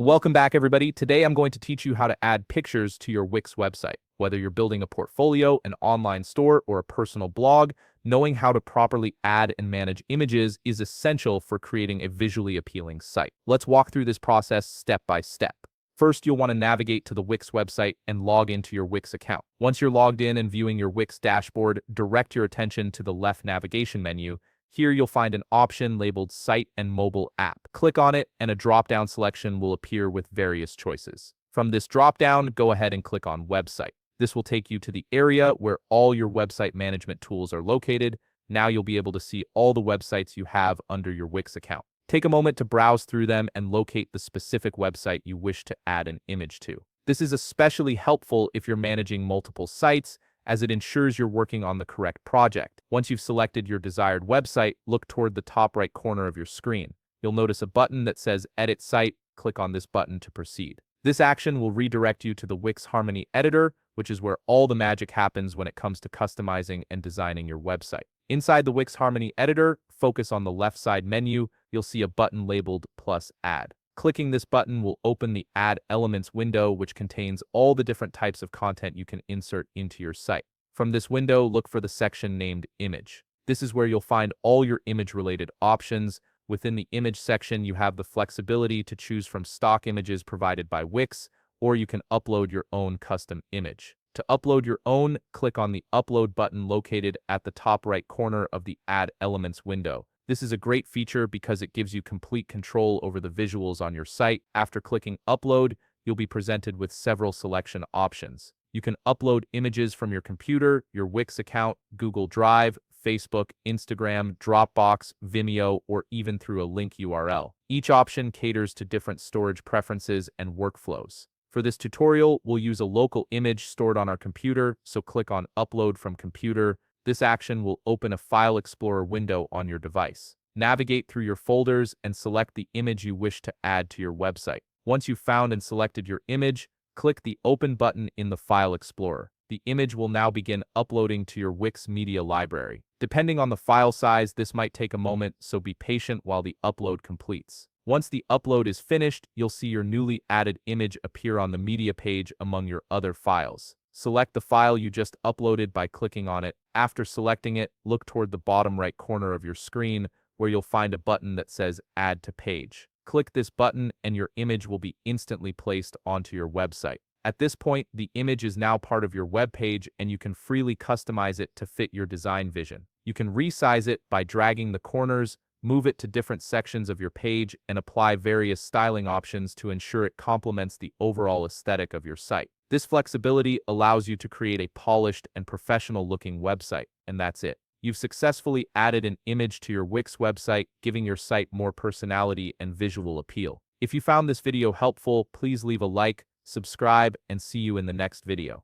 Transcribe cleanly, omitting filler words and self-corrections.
Welcome back, everybody. Today I'm going to teach you how to add pictures to your Wix website. Whether you're building a portfolio, an online store, or a personal blog, knowing how to properly add and manage images is essential for creating a visually appealing site. Let's walk through this process step by step. First, you'll want to navigate to the Wix website and log into your Wix account. Once you're logged in and viewing your Wix dashboard, direct your attention to the left navigation menu. Here you'll find an option labeled Site and Mobile App. Click on it and a drop-down selection will appear with various choices. From this drop-down, go ahead and click on Website. This will take you to the area where all your website management tools are located. Now you'll be able to see all the websites you have under your Wix account. Take a moment to browse through them and locate the specific website you wish to add an image to. This is especially helpful if you're managing multiple sites, as it ensures you're working on the correct project. Once you've selected your desired website, look toward the top right corner of your screen. You'll notice a button that says Edit Site. Click on this button to proceed. This action will redirect you to the Wix Harmony Editor, which is where all the magic happens when it comes to customizing and designing your website. Inside the Wix Harmony Editor, focus on the left side menu. You'll see a button labeled Plus Add. Clicking this button will open the Add Elements window, which contains all the different types of content you can insert into your site. From this window, look for the section named Image. This is where you'll find all your image-related options. Within the image section, you have the flexibility to choose from stock images provided by Wix, or you can upload your own custom image. To upload your own, click on the Upload button located at the top right corner of the Add Elements window. This is a great feature because it gives you complete control over the visuals on your site. After clicking Upload, you'll be presented with several selection options. You can upload images from your computer, your Wix account, Google Drive, Facebook, Instagram, Dropbox, Vimeo, or even through a link URL. Each option caters to different storage preferences and workflows. For this tutorial, we'll use a local image stored on our computer, so click on Upload from Computer. This action will open a File Explorer window on your device. Navigate through your folders and select the image you wish to add to your website. Once you've found and selected your image, click the Open button in the File Explorer. The image will now begin uploading to your Wix media library. Depending on the file size, this might take a moment, so be patient while the upload completes. Once the upload is finished, you'll see your newly added image appear on the media page among your other files. Select the file you just uploaded by clicking on it. After selecting it, look toward the bottom right corner of your screen where you'll find a button that says Add to Page. Click this button and your image will be instantly placed onto your website. At this point, the image is now part of your web page and you can freely customize it to fit your design vision. You can resize it by dragging the corners, move it to different sections of your page, and apply various styling options to ensure it complements the overall aesthetic of your site. This flexibility allows you to create a polished and professional-looking website, and that's it. You've successfully added an image to your Wix website, giving your site more personality and visual appeal. If you found this video helpful, please leave a like, subscribe, and see you in the next video.